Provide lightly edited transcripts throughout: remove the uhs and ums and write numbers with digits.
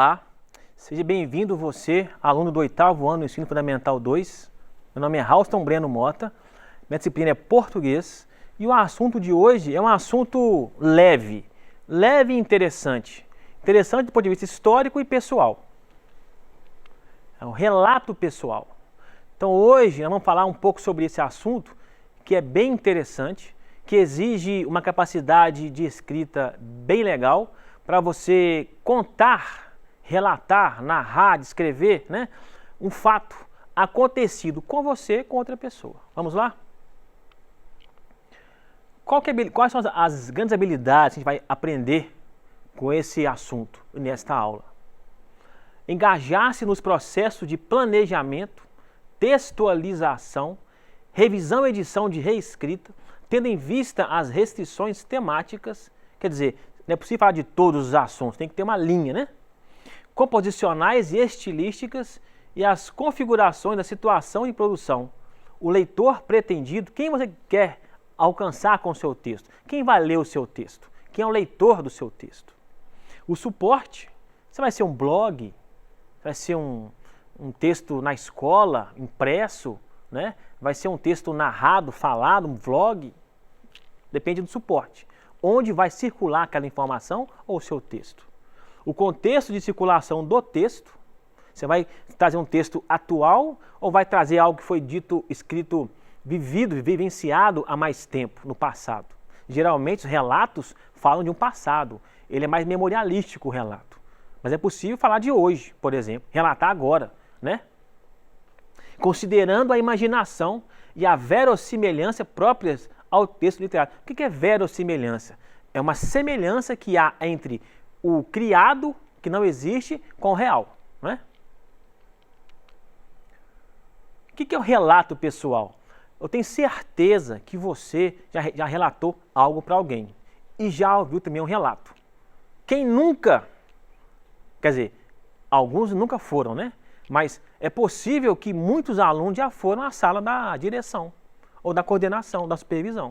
Olá, seja bem-vindo você, aluno do 8º ano do Ensino Fundamental 2. Meu nome é Rauston Breno Mota, minha disciplina é Português e o assunto de hoje é um assunto leve e interessante. Interessante do ponto de vista histórico e pessoal. É um relato pessoal. Então hoje nós vamos falar um pouco sobre esse assunto que é bem interessante, que exige uma capacidade de escrita bem legal para você contar, relatar, narrar, descrever, né, um fato acontecido com você, com outra pessoa. Vamos lá? Quais são as grandes habilidades que a gente vai aprender com esse assunto nesta aula? Engajar-se nos processos de planejamento, textualização, revisão e edição de reescrita, tendo em vista as restrições temáticas, quer dizer, não é possível falar de todos os assuntos, tem que ter uma linha, né? Composicionais e estilísticas e as configurações da situação de produção. O leitor pretendido, quem você quer alcançar com o seu texto? Quem vai ler o seu texto? Quem é o leitor do seu texto? O suporte, você vai ser um blog, vai ser um texto na escola, impresso, né? Vai ser um texto narrado, falado, um vlog, depende do suporte. Onde vai circular aquela informação ou o seu texto. O contexto de circulação do texto, você vai trazer um texto atual ou vai trazer algo que foi dito, escrito, vivenciado há mais tempo, no passado. Geralmente os relatos falam de um passado, ele é mais memorialístico o relato. Mas é possível falar de hoje, por exemplo, relatar agora, né? Considerando a imaginação e a verossimilhança próprias ao texto literário. O que é verossimilhança? É uma semelhança que há entre o criado, que não existe, com o real. Né? O que é o relato pessoal? Eu tenho certeza que você já relatou algo para alguém e já ouviu também um relato. Quem nunca, quer dizer, alguns nunca foram, né? Mas é possível que muitos alunos já foram à sala da direção ou da coordenação, da supervisão.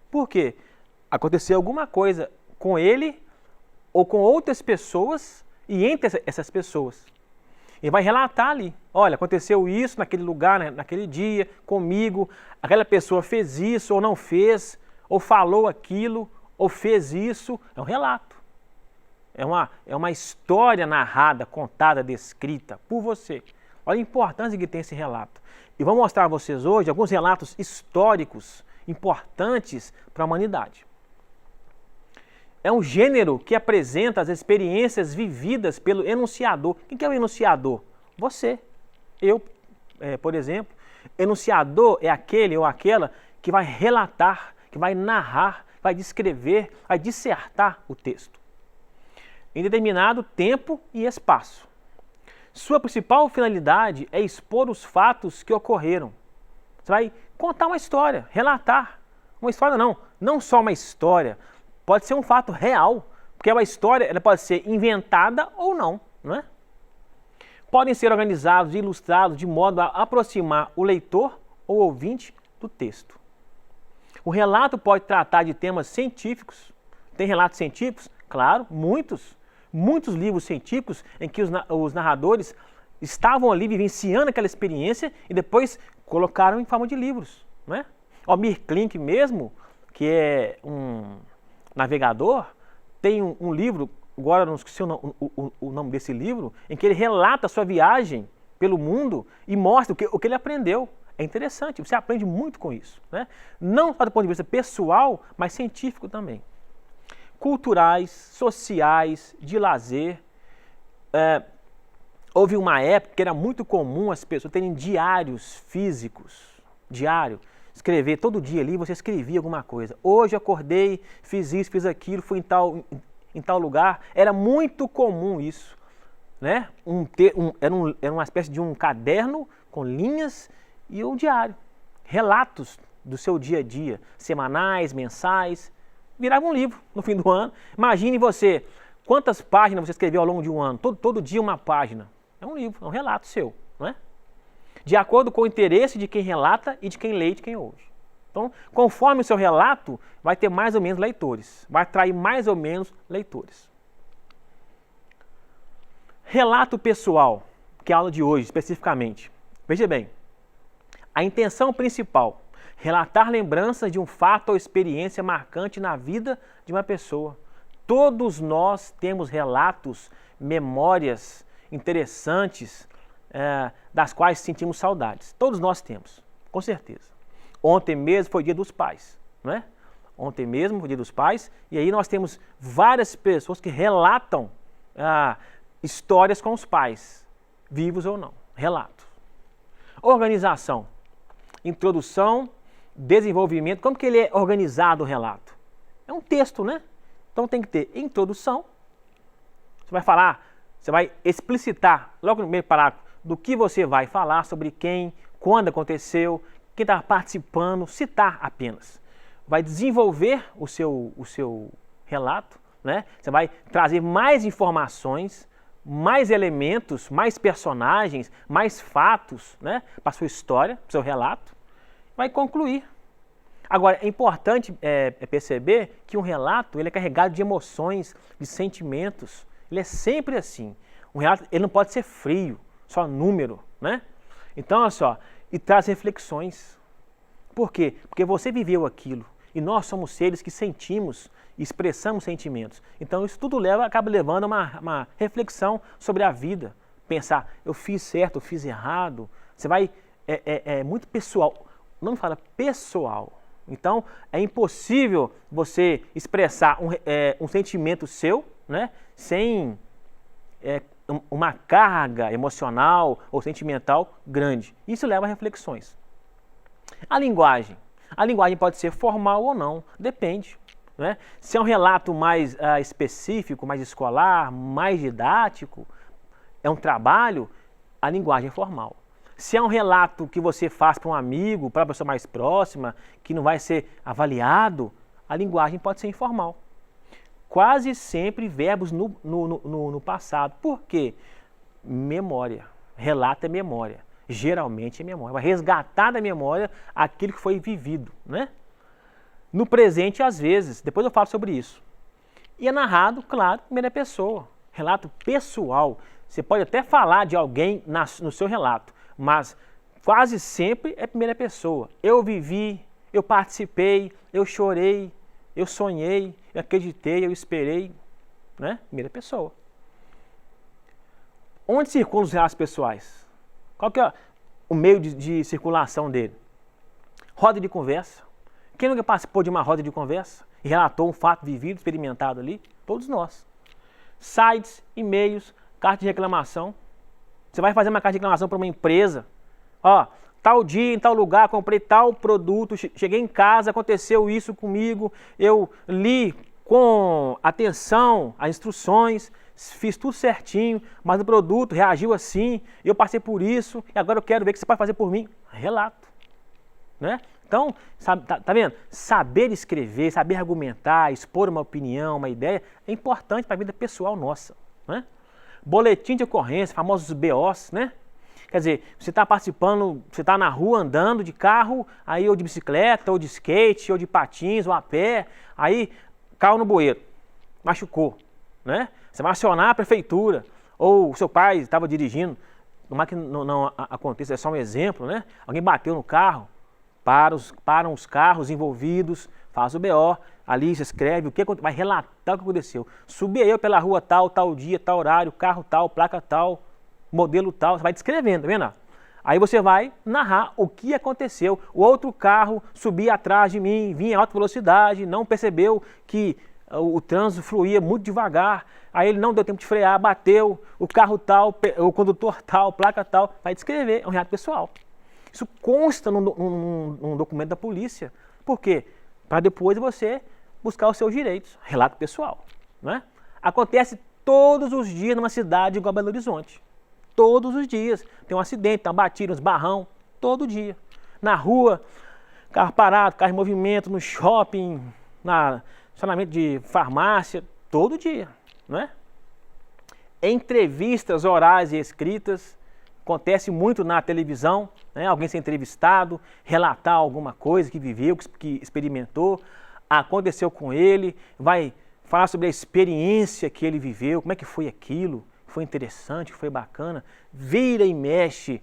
Por quê? Aconteceu alguma coisa com ele ou com outras pessoas e entre essas pessoas. Ele vai relatar ali, olha, aconteceu isso naquele lugar, né, naquele dia, comigo, aquela pessoa fez isso ou não fez, ou falou aquilo, ou fez isso. É um relato. É uma história narrada, contada, descrita por você. Olha a importância que tem esse relato. E vou mostrar a vocês hoje alguns relatos históricos importantes para a humanidade. É um gênero que apresenta as experiências vividas pelo enunciador. Quem que é o enunciador? Você. Eu, por exemplo. Enunciador é aquele ou aquela que vai relatar, que vai narrar, vai descrever, vai dissertar o texto em determinado tempo e espaço. Sua principal finalidade é expor os fatos que ocorreram. Você vai contar uma história, relatar. Uma história não só uma história, pode ser um fato real, porque uma história ela pode ser inventada ou não é? Podem ser organizados e ilustrados de modo a aproximar o leitor ou ouvinte do texto. O relato pode tratar de temas científicos. Tem relatos científicos? Claro, muitos livros científicos em que os narradores estavam ali vivenciando aquela experiência e depois colocaram em forma de livros. Não é? O Almir Klink mesmo, que é um navegador, tem um livro, agora não esqueci o nome desse livro, em que ele relata a sua viagem pelo mundo e mostra o que ele aprendeu. É interessante, você aprende muito com isso. Né? Não só do ponto de vista pessoal, mas científico também. Culturais, sociais, de lazer. Houve uma época que era muito comum as pessoas terem diários físicos. Diário. Escrever todo dia ali, você escrevia alguma coisa. Hoje eu acordei, fiz isso, fiz aquilo, fui em tal lugar. Era muito comum isso. Né? Era uma espécie de um caderno com linhas e um diário. Relatos do seu dia a dia, semanais, mensais. Virava um livro no fim do ano. Imagine você, quantas páginas você escreveu ao longo de um ano. Todo dia uma página. É um livro, é um relato seu. Não é? De acordo com o interesse de quem relata e de quem lê e de quem ouve. Então, conforme o seu relato, vai ter mais ou menos leitores. Vai atrair mais ou menos leitores. Relato pessoal, que é a aula de hoje especificamente. Veja bem, a intenção principal, relatar lembranças de um fato ou experiência marcante na vida de uma pessoa. Todos nós temos relatos, memórias interessantes, das quais sentimos saudades. Todos nós temos, com certeza. Ontem mesmo foi Dia dos Pais, não é? Ontem mesmo foi Dia dos Pais, e aí nós temos várias pessoas que relatam histórias com os pais, vivos ou não, relatos. Organização, introdução, desenvolvimento, como que ele é organizado o relato? É um texto, né? Então tem que ter introdução, você vai falar, você vai explicitar logo no primeiro parágrafo do que você vai falar, sobre quem, quando aconteceu, quem está participando, citar apenas. Vai desenvolver o seu relato, né? Você vai trazer mais informações, mais elementos, mais personagens, mais fatos, né? Para a sua história, para o seu relato. Vai concluir. Agora, é importante perceber que um relato ele é carregado de emoções, de sentimentos. Ele é sempre assim. Um relato ele não pode ser frio, só número, né? Então, olha só, e traz reflexões. Por quê? Porque você viveu aquilo. E nós somos seres que sentimos e expressamos sentimentos. Então, isso tudo acaba levando a uma reflexão sobre a vida. Pensar, eu fiz certo, eu fiz errado. Você vai... É muito pessoal. Não fala pessoal. Então, é impossível você expressar um sentimento seu, né, sem uma carga emocional ou sentimental grande. Isso leva a reflexões. A linguagem. A linguagem pode ser formal ou não, depende. Né? Se é um relato mais específico, mais escolar, mais didático, é um trabalho, a linguagem é formal. Se é um relato que você faz para um amigo, para uma pessoa mais próxima, que não vai ser avaliado, a linguagem pode ser informal. Quase sempre verbos no passado. Por quê? Memória. Relato é memória. Geralmente é memória. Vai resgatar da memória aquilo que foi vivido, né? No presente, às vezes. Depois eu falo sobre isso. E é narrado, claro, em primeira pessoa. Relato pessoal. Você pode até falar de alguém no seu relato, mas quase sempre é primeira pessoa. Eu vivi, eu participei, eu chorei, eu sonhei, eu acreditei, eu esperei, né? Primeira pessoa. Onde circulam os relatos pessoais? Qual que é o meio de circulação dele? Roda de conversa. Quem nunca participou de uma roda de conversa e relatou um fato vivido, experimentado ali? Todos nós. Sites, e-mails, carta de reclamação. Você vai fazer uma carta de reclamação para uma empresa. Ó, tal dia, em tal lugar, comprei tal produto, cheguei em casa, aconteceu isso comigo, eu li com atenção as instruções, fiz tudo certinho, mas o produto reagiu assim, eu passei por isso, e agora eu quero ver o que você pode fazer por mim. Relato. Né? Então, tá vendo? Saber escrever, saber argumentar, expor uma opinião, uma ideia, é importante para a vida pessoal nossa. Né? Boletim de ocorrência, famosos BOs, né? Quer dizer, você está participando, você está na rua andando de carro, aí ou de bicicleta, ou de skate, ou de patins, ou a pé, aí caiu no bueiro, machucou, né? Você vai acionar a prefeitura, ou o seu pai estava dirigindo, tomara que não aconteça, é só um exemplo, né? Alguém bateu no carro, param os carros envolvidos, faz o BO, ali você escreve, vai relatar o que aconteceu. Subi eu pela rua tal dia, tal horário, carro tal, placa tal, modelo tal, você vai descrevendo, tá vendo? Aí você vai narrar o que aconteceu. O outro carro subia atrás de mim, vinha em alta velocidade, não percebeu que o trânsito fluía muito devagar, aí ele não deu tempo de frear, bateu, o carro tal, o condutor tal, placa tal, vai descrever, é um relato pessoal. Isso consta num documento da polícia. Por quê? Para depois você buscar os seus direitos. Relato pessoal. Né? Acontece todos os dias numa cidade igual a Belo Horizonte. Todos os dias. Tem um acidente, tem uma batida, uns barrão. Todo dia. Na rua, carro parado, carro em movimento, no shopping, na estacionamento de farmácia. Todo dia. Né? Entrevistas orais e escritas. Acontece muito na televisão, né? Alguém ser entrevistado, relatar alguma coisa que viveu, que experimentou, aconteceu com ele, vai falar sobre a experiência que ele viveu, como é que foi aquilo, foi interessante, foi bacana. Vira e mexe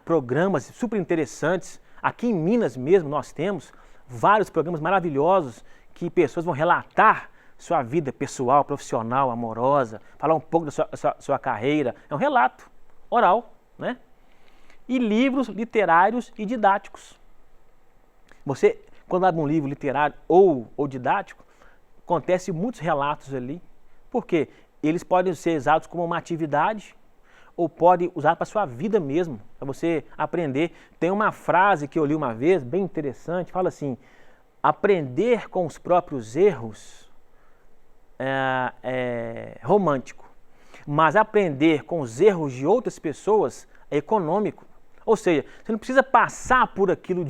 programas super interessantes. Aqui em Minas mesmo nós temos vários programas maravilhosos que pessoas vão relatar sua vida pessoal, profissional, amorosa, falar um pouco da sua carreira. É um relato oral, né? E livros literários e didáticos. Você, quando abre um livro literário ou didático, acontece muitos relatos ali. Por quê? Eles podem ser usados como uma atividade ou podem usar para a sua vida mesmo, para você aprender. Tem uma frase que eu li uma vez, bem interessante, fala assim: aprender com os próprios erros é romântico, mas aprender com os erros de outras pessoas é econômico. Ou seja, você não precisa passar por aquilo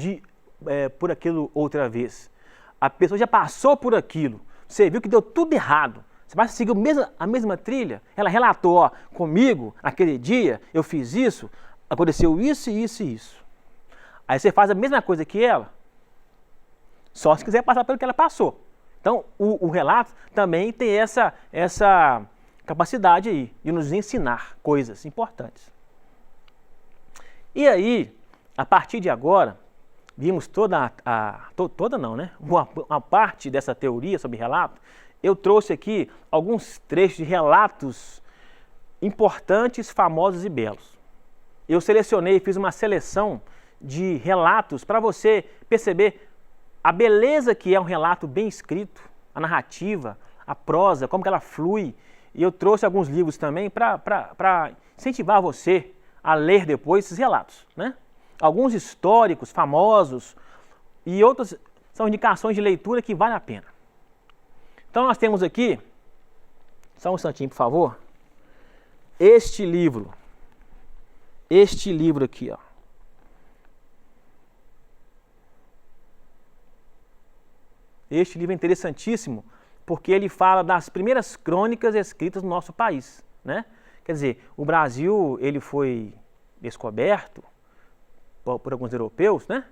outra vez. A pessoa já passou por aquilo, você viu que deu tudo errado. Você vai seguir a mesma trilha. Ela relatou, ó, comigo, naquele dia, eu fiz isso, aconteceu isso e isso e isso. Aí você faz a mesma coisa que ela, só se quiser passar pelo que ela passou. Então, o relato também tem essa capacidade aí de nos ensinar coisas importantes. E aí, a partir de agora, vimos toda não, né? Uma parte dessa teoria sobre relato. Eu trouxe aqui alguns trechos de relatos importantes, famosos e belos. Eu selecionei, fiz uma seleção de relatos para você perceber a beleza que é um relato bem escrito, a narrativa, a prosa, como que ela flui. E eu trouxe alguns livros também para incentivar você a ler depois esses relatos, né? Alguns históricos, famosos, e outros são indicações de leitura que vale a pena. Então nós temos aqui, só um instantinho por favor, este livro aqui, ó. Este livro é interessantíssimo porque ele fala das primeiras crônicas escritas no nosso país, né? Quer dizer, o Brasil ele foi descoberto por alguns europeus, né?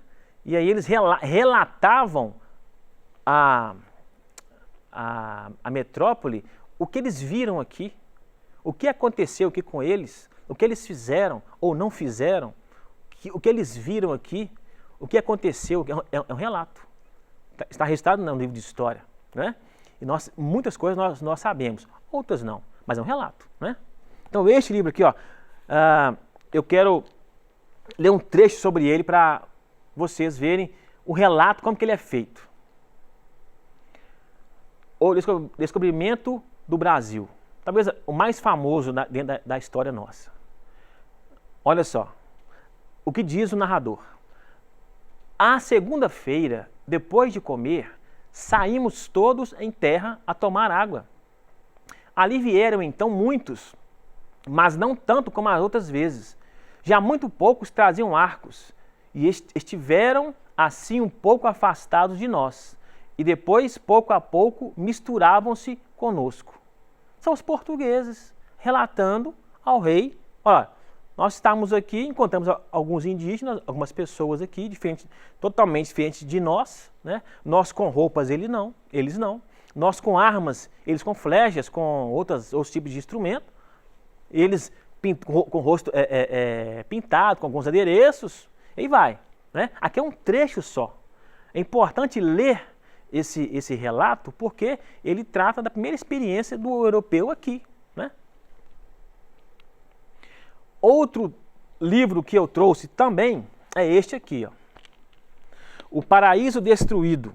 E aí eles relatavam a metrópole, o que eles viram aqui, o que aconteceu aqui com eles, o que eles fizeram ou não fizeram, o que eles viram aqui, o que aconteceu, é um relato. Está registrado no livro de história, né? E muitas coisas nós sabemos, outras não, mas é um relato, né? Então este livro aqui, ó, eu quero ler um trecho sobre ele para vocês verem o relato, como que ele é feito. O descobrimento do Brasil, talvez o mais famoso dentro da história nossa. Olha só, o que diz o narrador. À segunda-feira, depois de comer, saímos todos em terra a tomar água. Ali vieram então muitos, mas não tanto como as outras vezes. Já muito poucos traziam arcos, e estiveram assim um pouco afastados de nós. E depois, pouco a pouco, misturavam-se conosco. São os portugueses relatando ao rei: olha, nós estamos aqui, encontramos alguns indígenas, algumas pessoas aqui, totalmente diferentes de nós, né? Nós com roupas, eles não. Nós com armas, eles com flechas, com outros tipos de instrumento. Eles com o rosto pintado, com alguns adereços, e vai, né? Aqui é um trecho só. É importante ler esse relato porque ele trata da primeira experiência do europeu aqui, né? Outro livro que eu trouxe também é este aqui, ó. O Paraíso Destruído,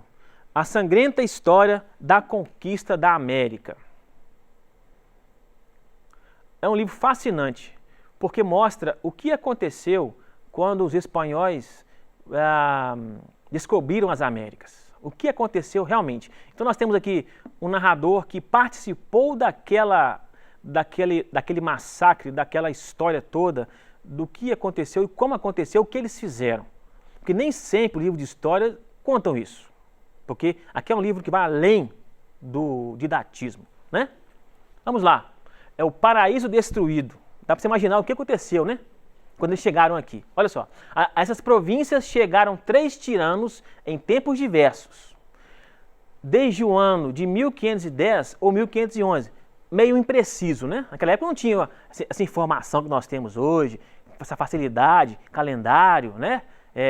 a sangrenta história da conquista da América. É um livro fascinante, porque mostra o que aconteceu quando os espanhóis descobriram as Américas. O que aconteceu realmente. Então nós temos aqui um narrador que participou daquele massacre, daquela história toda, do que aconteceu e como aconteceu, o que eles fizeram. Porque nem sempre o livro de história contam isso. Porque aqui é um livro que vai além do didatismo, né? Vamos lá. É o Paraíso Destruído. Dá para você imaginar o que aconteceu, né? Quando eles chegaram aqui. Olha só. A essas províncias chegaram 3 tiranos em tempos diversos. Desde o ano de 1510 ou 1511. meio impreciso, né? Naquela época não tinha essa informação que nós temos hoje, essa facilidade, calendário, né?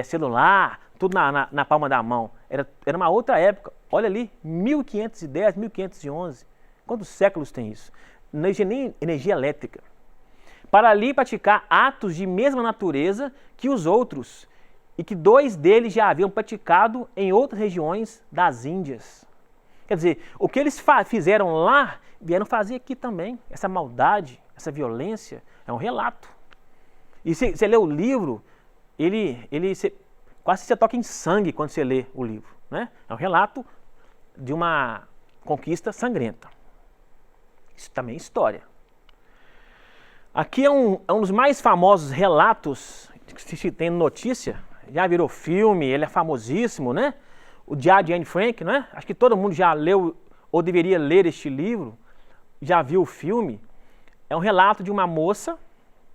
Celular, tudo na palma da mão. Era uma outra época. Olha ali, 1510, 1511. Quantos séculos tem isso? Não existia nem energia elétrica. Para ali praticar atos de mesma natureza que os outros, e que 2 deles já haviam praticado em outras regiões das Índias. Quer dizer, o que eles fizeram lá, vieram fazer aqui também. Essa maldade, essa violência, é um relato. E você lê o livro, quase você toca em sangue quando você lê o livro, né? É um relato de uma conquista sangrenta. Isso também é história. Aqui é um dos mais famosos relatos que se tem notícia. Já virou filme, ele é famosíssimo, né? O Diário de Anne Frank, né? Acho que todo mundo já leu ou deveria ler este livro, já viu o filme. É um relato de uma moça,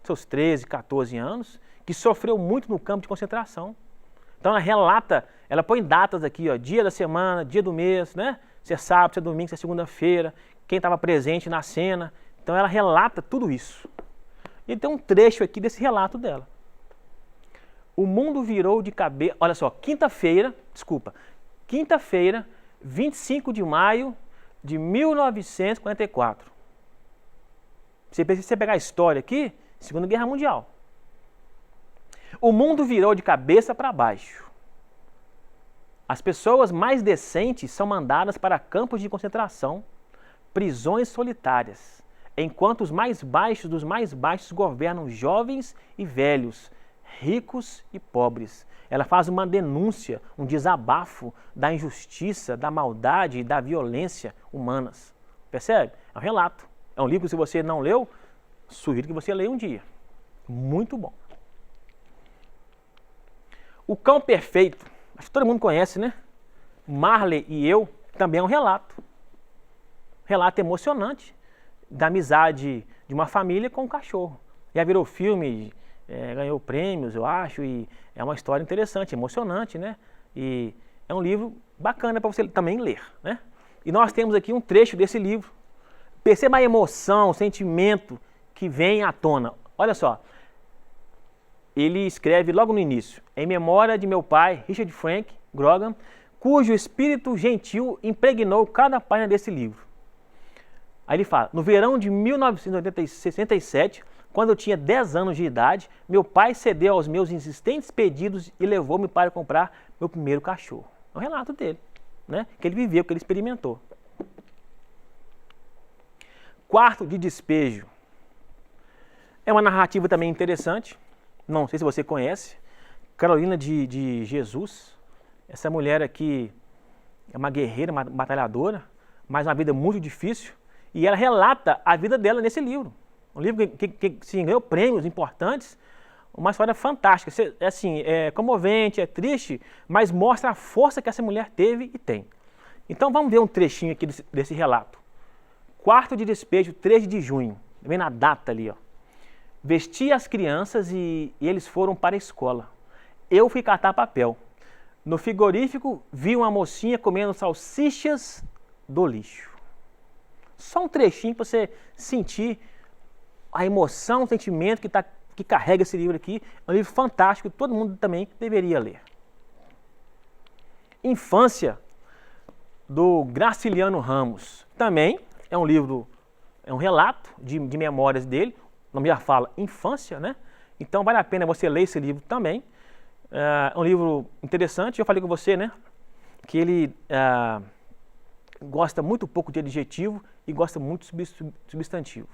seus 13, 14 anos, que sofreu muito no campo de concentração. Então ela relata, ela põe datas aqui, ó, dia da semana, dia do mês, né? Se é sábado, se é domingo, se é segunda-feira, quem estava presente na cena. Então ela relata tudo isso. E tem um trecho aqui desse relato dela. O mundo virou de cabeça... Olha só, quinta-feira, 25 de maio de 1944. Se você pegar a história aqui, Segunda Guerra Mundial. O mundo virou de cabeça para baixo. As pessoas mais decentes são mandadas para campos de concentração, prisões solitárias, enquanto os mais baixos dos mais baixos governam jovens e velhos, ricos e pobres. Ela faz uma denúncia, um desabafo da injustiça, da maldade e da violência humanas. Percebe? É um relato. É um livro que, se você não leu, sugiro que você leia um dia. Muito bom. O Cão Perfeito, acho que todo mundo conhece, né? Marley e Eu, também é um relato. Relato emocionante da amizade de uma família com um cachorro. Já virou filme, ganhou prêmios, eu acho, e é uma história interessante, emocionante, né? E é um livro bacana para você também ler, né? E nós temos aqui um trecho desse livro. Perceba a emoção, o sentimento que vem à tona. Olha só, ele escreve logo no início: em memória de meu pai, Richard Frank Grogan, cujo espírito gentil impregnou cada página desse livro. Aí ele fala: no verão de 1967, quando eu tinha 10 anos de idade, meu pai cedeu aos meus insistentes pedidos e levou-me para comprar meu primeiro cachorro. É um relato dele, né? Que ele viveu, que ele experimentou. Quarto de Despejo. É uma narrativa também interessante. Não sei se você conhece. Carolina de Jesus. Essa mulher aqui é uma guerreira, uma batalhadora, mas uma vida muito difícil. E ela relata a vida dela nesse livro. Um livro que sim, ganhou prêmios importantes. Uma história fantástica. É comovente, é triste, mas mostra a força que essa mulher teve e tem. Então vamos ver um trechinho aqui desse relato. Quarto de Despejo, 13 de junho. Vem na data ali, ó. Vesti as crianças e eles foram para a escola. Eu fui catar papel. No frigorífico, vi uma mocinha comendo salsichas do lixo. Só um trechinho para você sentir a emoção, o sentimento que carrega esse livro aqui. É um livro fantástico, todo mundo também deveria ler. Infância, do Graciliano Ramos. Também é um livro, é um relato de memórias dele. O nome já fala infância, né? Então vale a pena você ler esse livro também. É um livro interessante. Eu falei com você, né? Que ele gosta muito pouco de adjetivo e gosta muito de substantivo.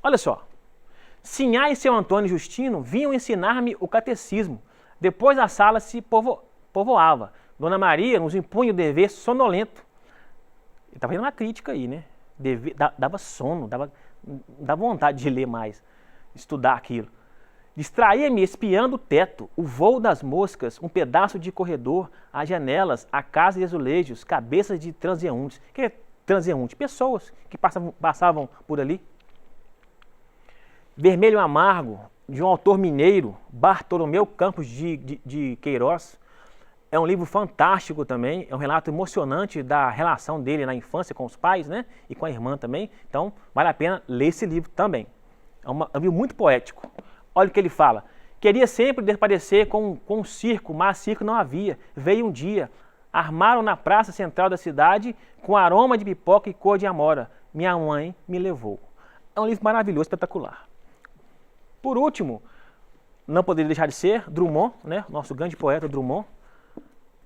Olha só. Sinhá e seu Antônio Justino vinham ensinar-me o catecismo. Depois a sala se povoava. Dona Maria nos impunha o dever sonolento. Ele estava fazendo uma crítica aí, né? Dava sono, dava vontade de ler mais, estudar aquilo. Distraía-me espiando o teto, o voo das moscas, um pedaço de corredor, as janelas, a casa de azulejos, cabeças de transeuntes. O que é transeunte? Pessoas que passavam por ali. Vermelho Amargo, de um autor mineiro, Bartolomeu Campos de Queiroz. É um livro fantástico também, é um relato emocionante da relação dele na infância com os pais, né? E com a irmã também. Então, vale a pena ler esse livro também. É um livro muito poético. Olha o que ele fala. Queria sempre desaparecer com um circo, mas circo não havia. Veio um dia, armaram na praça central da cidade com aroma de pipoca e cor de amora. Minha mãe me levou. É um livro maravilhoso, espetacular. Por último, não poderia deixar de ser Drummond, né? Nosso grande poeta Drummond.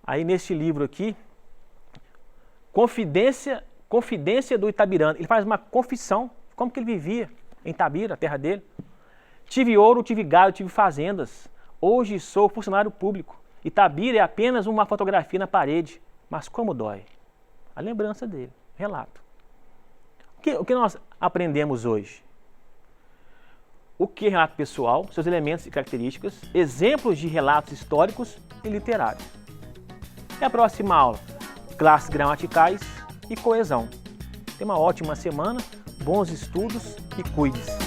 Aí neste livro aqui, Confidência do Itabirana, ele faz uma confissão de como que ele vivia em Itabira, a terra dele. Tive ouro, tive gado, tive fazendas. Hoje sou funcionário público. Itabira é apenas uma fotografia na parede. Mas como dói? A lembrança dele, relato. O que nós aprendemos hoje? O que é relato pessoal, seus elementos e características, exemplos de relatos históricos e literários. E a próxima aula, classes gramaticais e coesão. Tenha uma ótima semana, bons estudos e cuide-se.